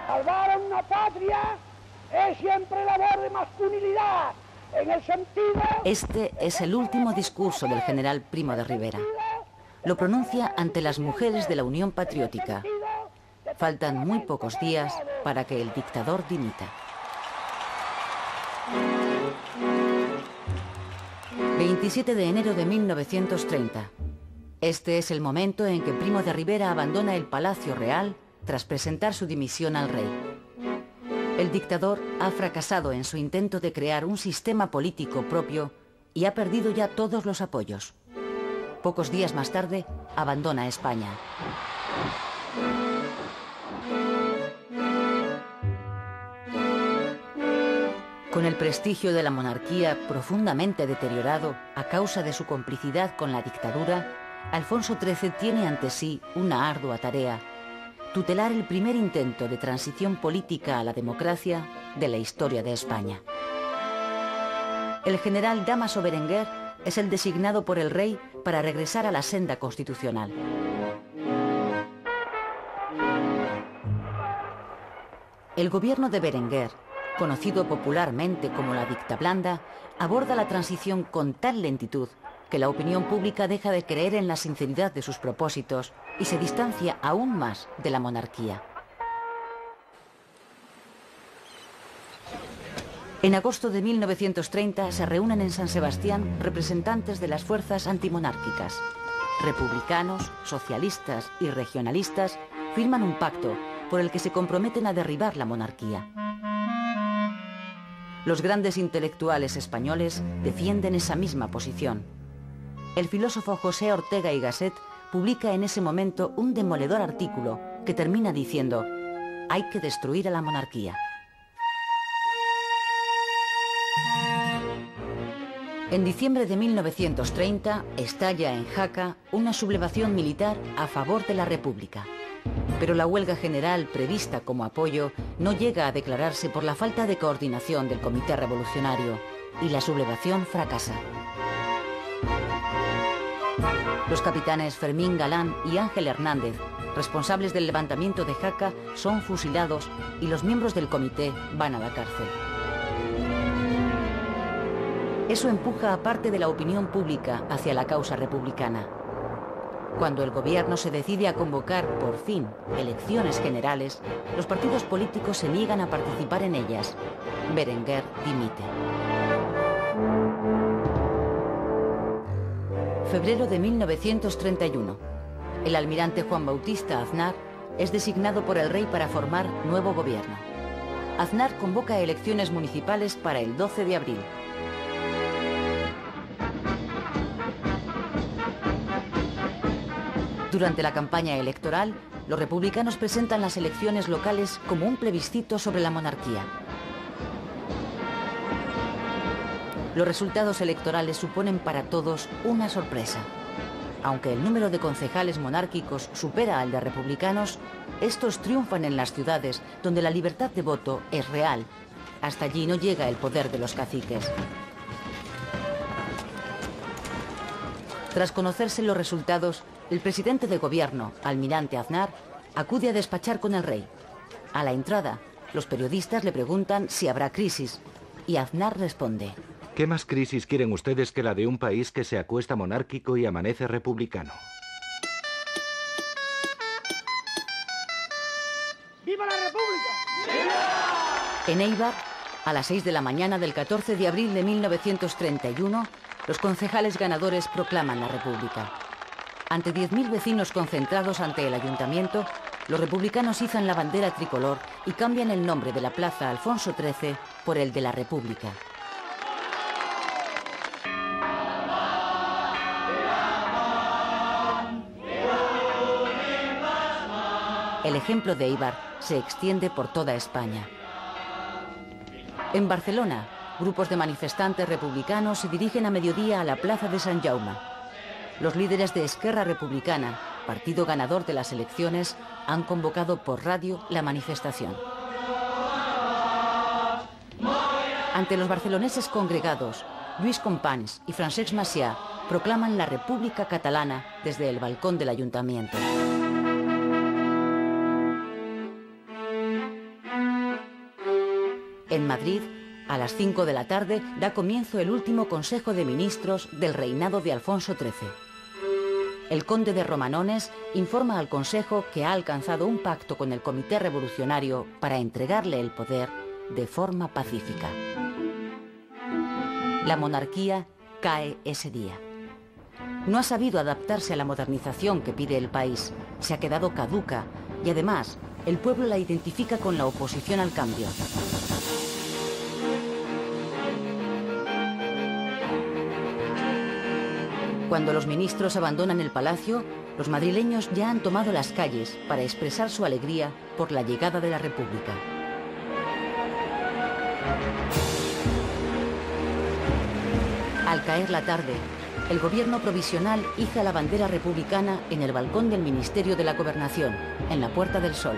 Salvar a una patria es siempre labor de masculinidad, en el sentido... Este es el último discurso del general Primo de Rivera. Lo pronuncia ante las mujeres de la Unión Patriótica. Faltan muy pocos días para que el dictador dimita. 27 de enero de 1930. Este es el momento en que Primo de Rivera abandona el Palacio Real tras presentar su dimisión al rey. El dictador ha fracasado en su intento de crear un sistema político propio y ha perdido ya todos los apoyos. Pocos días más tarde, abandona España. Con el prestigio de la monarquía profundamente deteriorado a causa de su complicidad con la dictadura, Alfonso XIII tiene ante sí una ardua tarea: tutelar el primer intento de transición política a la democracia de la historia de España. El general Dámaso Berenguer es el designado por el rey para regresar a la senda constitucional. El gobierno de Berenguer, conocido popularmente como la dictablanda, aborda la transición con tal lentitud que la opinión pública deja de creer en la sinceridad de sus propósitos y se distancia aún más de la monarquía. En agosto de 1930 se reúnen en San Sebastián representantes de las fuerzas antimonárquicas. Republicanos, socialistas y regionalistas firman un pacto por el que se comprometen a derribar la monarquía. Los grandes intelectuales españoles defienden esa misma posición. El filósofo José Ortega y Gasset publica en ese momento un demoledor artículo que termina diciendo: hay que destruir a la monarquía. En diciembre de 1930 estalla en Jaca una sublevación militar a favor de la República. Pero la huelga general prevista como apoyo no llega a declararse por la falta de coordinación del Comité Revolucionario y la sublevación fracasa. Los capitanes Fermín Galán y Ángel Hernández, responsables del levantamiento de Jaca, son fusilados y los miembros del comité van a la cárcel. Eso empuja a parte de la opinión pública hacia la causa republicana. Cuando el gobierno se decide a convocar, por fin, elecciones generales, los partidos políticos se niegan a participar en ellas. Berenguer dimite. Febrero de 1931. El almirante Juan Bautista Aznar es designado por el rey para formar nuevo gobierno. Aznar convoca elecciones municipales para el 12 de abril. Durante la campaña electoral, los republicanos presentan las elecciones locales como un plebiscito sobre la monarquía. Los resultados electorales suponen para todos una sorpresa. Aunque el número de concejales monárquicos supera al de republicanos, estos triunfan en las ciudades donde la libertad de voto es real. Hasta allí no llega el poder de los caciques. Tras conocerse los resultados, el presidente de gobierno, almirante Aznar, acude a despachar con el rey. A la entrada, los periodistas le preguntan si habrá crisis, y Aznar responde: ¿qué más crisis quieren ustedes que la de un país que se acuesta monárquico y amanece republicano? ¡Viva la República! ¡Viva! En Éibar, a las 6 de la mañana del 14 de abril de 1931, los concejales ganadores proclaman la República. Ante 10.000 vecinos concentrados ante el ayuntamiento, los republicanos izan la bandera tricolor y cambian el nombre de la Plaza Alfonso XIII por el de la República. El ejemplo de Éibar se extiende por toda España. En Barcelona, grupos de manifestantes republicanos se dirigen a mediodía a la Plaza de Sant Jaume. Los líderes de Esquerra Republicana, partido ganador de las elecciones, han convocado por radio la manifestación. Ante los barceloneses congregados, Lluís Companys y Francesc Macià proclaman la República Catalana desde el balcón del ayuntamiento. En Madrid, a las 5 de la tarde, da comienzo el último Consejo de Ministros del reinado de Alfonso XIII. El conde de Romanones informa al Consejo que ha alcanzado un pacto con el Comité Revolucionario para entregarle el poder de forma pacífica. La monarquía cae ese día. No ha sabido adaptarse a la modernización que pide el país, se ha quedado caduca y además el pueblo la identifica con la oposición al cambio. Cuando los ministros abandonan el palacio, los madrileños ya han tomado las calles para expresar su alegría por la llegada de la República. Al caer la tarde, el gobierno provisional iza la bandera republicana en el balcón del Ministerio de la Gobernación, en la Puerta del Sol.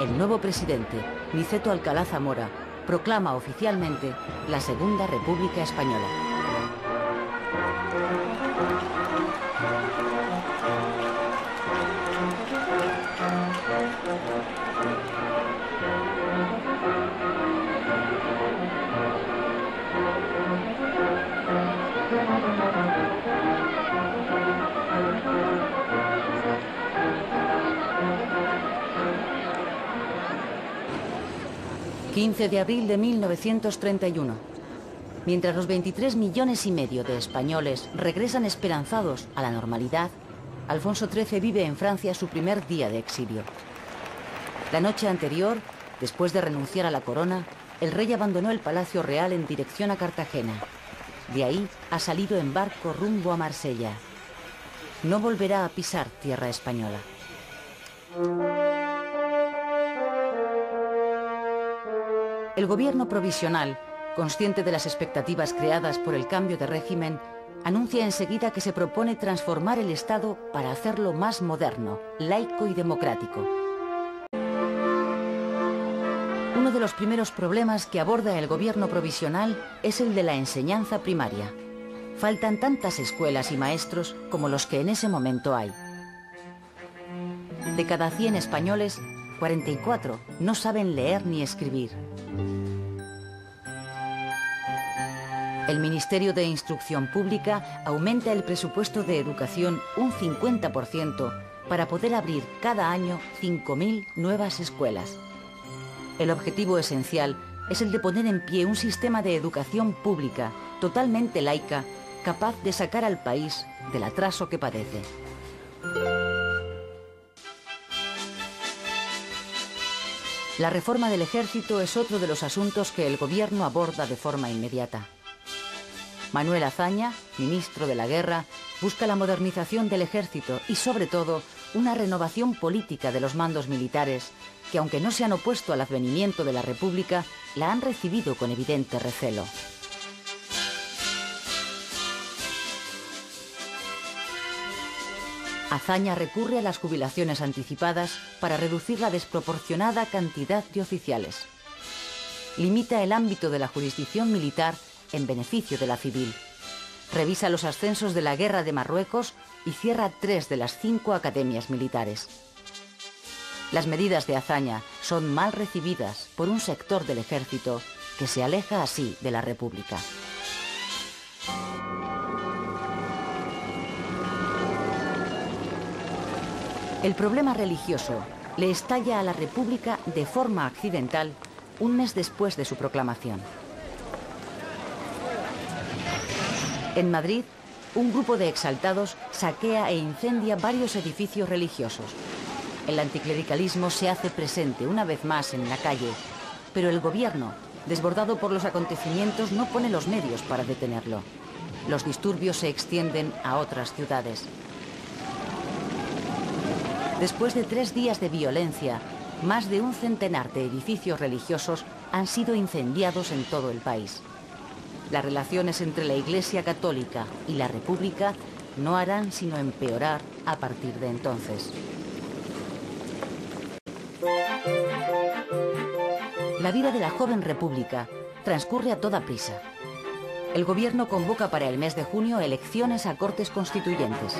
El nuevo presidente, Niceto Alcalá Zamora, proclama oficialmente la Segunda República Española. ...15 de abril de 1931... Mientras los 23,5 millones de españoles regresan esperanzados a la normalidad, Alfonso XIII vive en Francia su primer día de exilio. La noche anterior, después de renunciar a la corona, el rey abandonó el Palacio Real en dirección a Cartagena. De ahí ha salido en barco rumbo a Marsella. No volverá a pisar tierra española. El gobierno provisional, consciente de las expectativas creadas por el cambio de régimen, anuncia enseguida que se propone transformar el Estado para hacerlo más moderno, laico y democrático. Uno de los primeros problemas que aborda el gobierno provisional es el de la enseñanza primaria. Faltan tantas escuelas y maestros como los que en ese momento hay. De cada 100 españoles, 44 no saben leer ni escribir. El Ministerio de Instrucción Pública aumenta el presupuesto de educación un 50% para poder abrir cada año 5.000 nuevas escuelas. El objetivo esencial es el de poner en pie un sistema de educación pública totalmente laica, capaz de sacar al país del atraso que padece. La reforma del ejército es otro de los asuntos que el gobierno aborda de forma inmediata. Manuel Azaña, ministro de la Guerra, busca la modernización del ejército y, sobre todo, una renovación política de los mandos militares, que aunque no se han opuesto al advenimiento de la República, la han recibido con evidente recelo. Azaña recurre a las jubilaciones anticipadas para reducir la desproporcionada cantidad de oficiales. Limita el ámbito de la jurisdicción militar en beneficio de la civil. Revisa los ascensos de la Guerra de Marruecos y cierra 3 de las 5 academias militares. Las medidas de Azaña son mal recibidas por un sector del ejército que se aleja así de la República. El problema religioso le estalla a la República de forma accidental un mes después de su proclamación. En Madrid, un grupo de exaltados saquea e incendia varios edificios religiosos. El anticlericalismo se hace presente una vez más en la calle, pero el gobierno, desbordado por los acontecimientos, no pone los medios para detenerlo. Los disturbios se extienden a otras ciudades. Después de 3 días de violencia, más de un centenar de edificios religiosos han sido incendiados en todo el país. Las relaciones entre la Iglesia Católica y la República no harán sino empeorar a partir de entonces. La vida de la joven República transcurre a toda prisa. El gobierno convoca para el mes de junio elecciones a Cortes Constituyentes.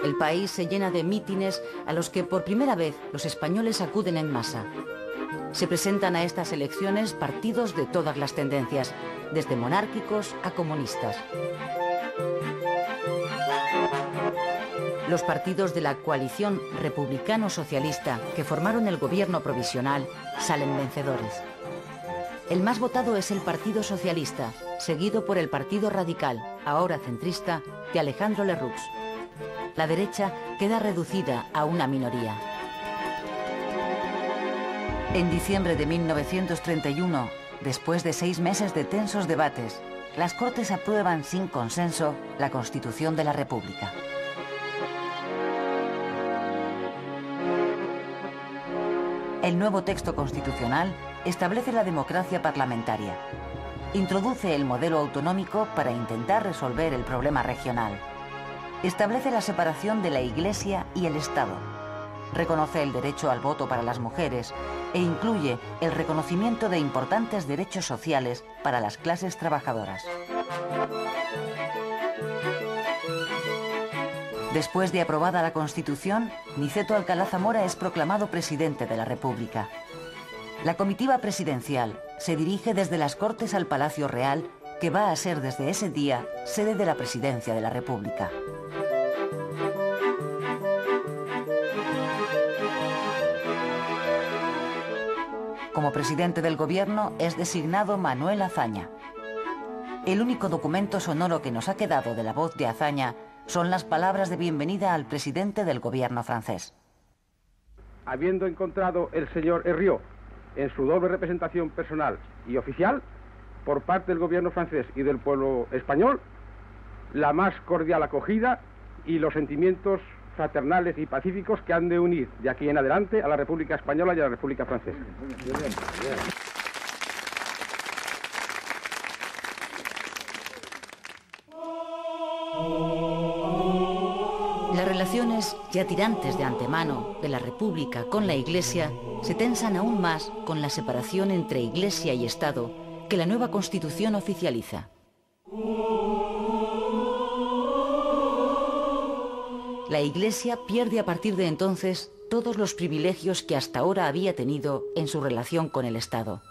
El país se llena de mítines a los que por primera vez los españoles acuden en masa. Se presentan a estas elecciones partidos de todas las tendencias, desde monárquicos a comunistas. Los partidos de la coalición republicano-socialista que formaron el gobierno provisional salen vencedores. El más votado es el Partido Socialista, seguido por el Partido Radical, ahora centrista, de Alejandro Lerroux. La derecha queda reducida a una minoría. En diciembre de 1931, después de 6 meses de tensos debates, las Cortes aprueban sin consenso la Constitución de la República. El nuevo texto constitucional establece la democracia parlamentaria. Introduce el modelo autonómico para intentar resolver el problema regional. Establece la separación de la Iglesia y el Estado. Reconoce el derecho al voto para las mujeres e incluye el reconocimiento de importantes derechos sociales para las clases trabajadoras. Después de aprobada la Constitución, Niceto Alcalá Zamora es proclamado presidente de la República. La comitiva presidencial se dirige desde las Cortes al Palacio Real, que va a ser desde ese día sede de la Presidencia de la República. Como presidente del gobierno es designado Manuel Azaña. El único documento sonoro que nos ha quedado de la voz de Azaña son las palabras de bienvenida al presidente del gobierno francés. Habiendo encontrado el señor Herriot en su doble representación personal y oficial, por parte del gobierno francés y del pueblo español, la más cordial acogida y los sentimientos fraternales y pacíficos que han de unir de aquí en adelante a la República Española y a la República Francesa. Las relaciones, ya tirantes de antemano, de la República con la Iglesia, se tensan aún más con la separación entre Iglesia y Estado que la nueva Constitución oficializa. La Iglesia pierde a partir de entonces todos los privilegios que hasta ahora había tenido en su relación con el Estado.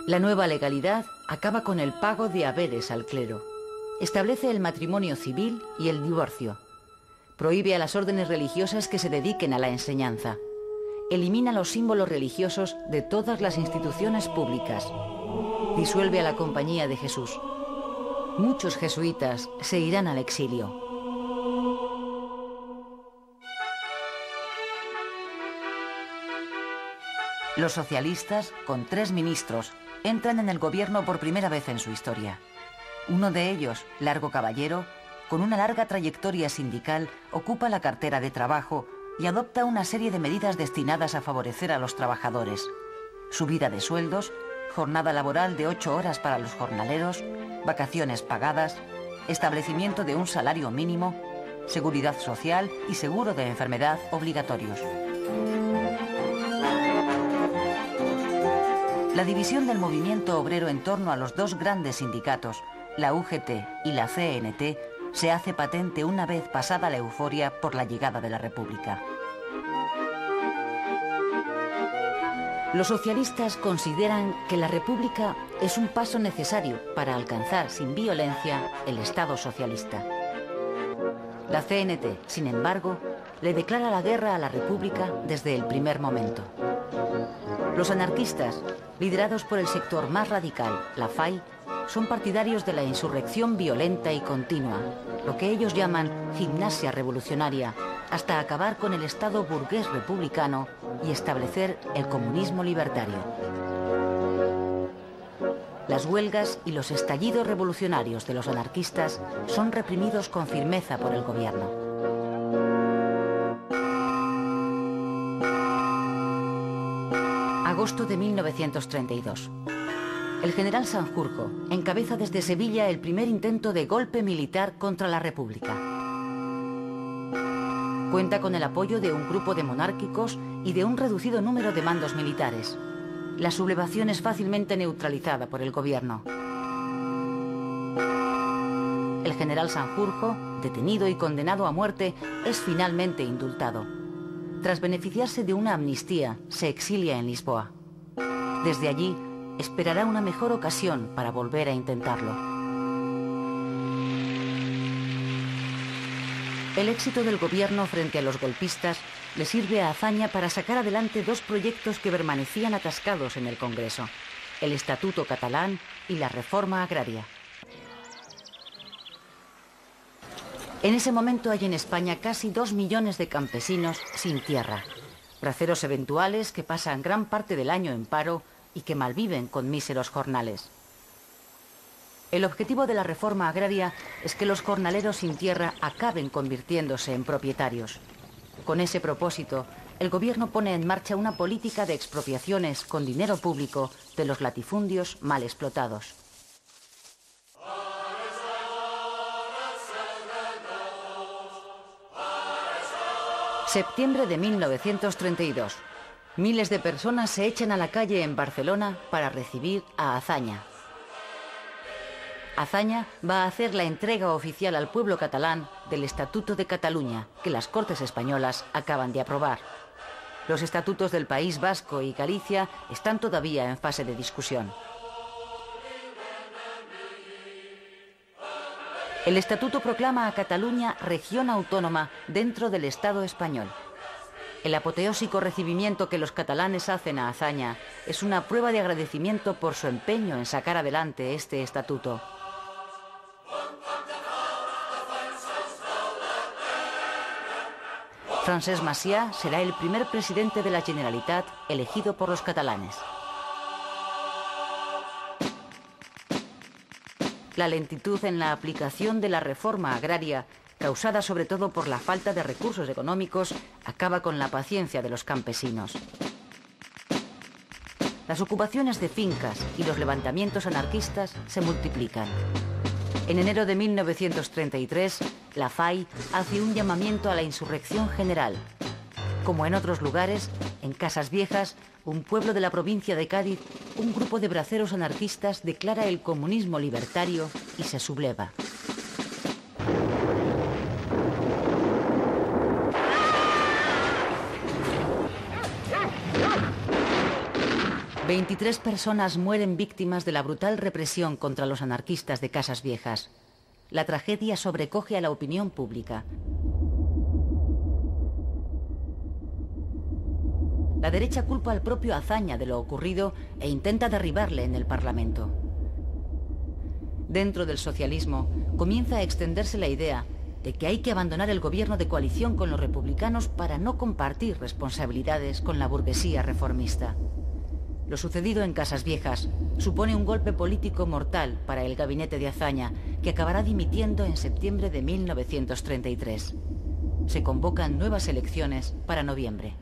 La nueva legalidad acaba con el pago de haberes al clero. Establece el matrimonio civil y el divorcio. Prohíbe a las órdenes religiosas que se dediquen a la enseñanza. Elimina los símbolos religiosos de todas las instituciones públicas. Disuelve a la Compañía de Jesús. Muchos jesuitas se irán al exilio. Los socialistas, con 3 ministros, entran en el gobierno por primera vez en su historia. Uno de ellos, Largo Caballero, con una larga trayectoria sindical, ocupa la cartera de Trabajo y adopta una serie de medidas destinadas a favorecer a los trabajadores. Subida de sueldos, jornada laboral de 8 horas para los jornaleros, vacaciones pagadas, establecimiento de un salario mínimo, seguridad social y seguro de enfermedad obligatorios. La división del movimiento obrero en torno a los 2 grandes sindicatos, la UGT y la CNT, se hace patente una vez pasada la euforia por la llegada de la República. Los socialistas consideran que la República es un paso necesario para alcanzar sin violencia el Estado socialista. La CNT, sin embargo, le declara la guerra a la República desde el primer momento. Los anarquistas, liderados por el sector más radical, la FAI, son partidarios de la insurrección violenta y continua, lo que ellos llaman gimnasia revolucionaria, hasta acabar con el Estado burgués republicano y establecer el comunismo libertario. Las huelgas y los estallidos revolucionarios de los anarquistas son reprimidos con firmeza por el gobierno. Agosto de 1932. El general Sanjurjo encabeza desde Sevilla el primer intento de golpe militar contra la República. Cuenta con el apoyo de un grupo de monárquicos y de un reducido número de mandos militares. La sublevación es fácilmente neutralizada por el gobierno. El general Sanjurjo, detenido y condenado a muerte, es finalmente indultado. Tras beneficiarse de una amnistía, se exilia en Lisboa. Desde allí, esperará una mejor ocasión para volver a intentarlo. El éxito del gobierno frente a los golpistas le sirve a Azaña para sacar adelante dos proyectos que permanecían atascados en el Congreso: el Estatuto Catalán y la reforma agraria. En ese momento hay en España casi 2 millones de campesinos sin tierra, braceros eventuales que pasan gran parte del año en paro y que malviven con míseros jornales. El objetivo de la reforma agraria es que los jornaleros sin tierra acaben convirtiéndose en propietarios. Con ese propósito, el gobierno pone en marcha una política de expropiaciones con dinero público de los latifundios mal explotados. Septiembre de 1932. Miles de personas se echan a la calle en Barcelona para recibir a Azaña. Azaña va a hacer la entrega oficial al pueblo catalán del Estatuto de Cataluña, que las Cortes españolas acaban de aprobar. Los estatutos del País Vasco y Galicia están todavía en fase de discusión. El Estatuto proclama a Cataluña región autónoma dentro del Estado español. El apoteósico recibimiento que los catalanes hacen a Azaña es una prueba de agradecimiento por su empeño en sacar adelante este estatuto. Francesc Macià será el primer presidente de la Generalitat elegido por los catalanes. La lentitud en la aplicación de la reforma agraria, causada sobre todo por la falta de recursos económicos, acaba con la paciencia de los campesinos. Las ocupaciones de fincas y los levantamientos anarquistas se multiplican. En enero de 1933, la FAI hace un llamamiento a la insurrección general. Como en otros lugares, en Casas Viejas, un pueblo de la provincia de Cádiz, un grupo de braceros anarquistas declara el comunismo libertario y se subleva. «23 personas mueren víctimas de la brutal represión contra los anarquistas de Casas Viejas. La tragedia sobrecoge a la opinión pública. La derecha culpa al propio Azaña de lo ocurrido e intenta derribarle en el Parlamento. Dentro del socialismo comienza a extenderse la idea de que hay que abandonar el gobierno de coalición con los republicanos para no compartir responsabilidades con la burguesía reformista. Lo sucedido en Casas Viejas supone un golpe político mortal para el gabinete de Azaña, que acabará dimitiendo en septiembre de 1933. Se convocan nuevas elecciones para noviembre.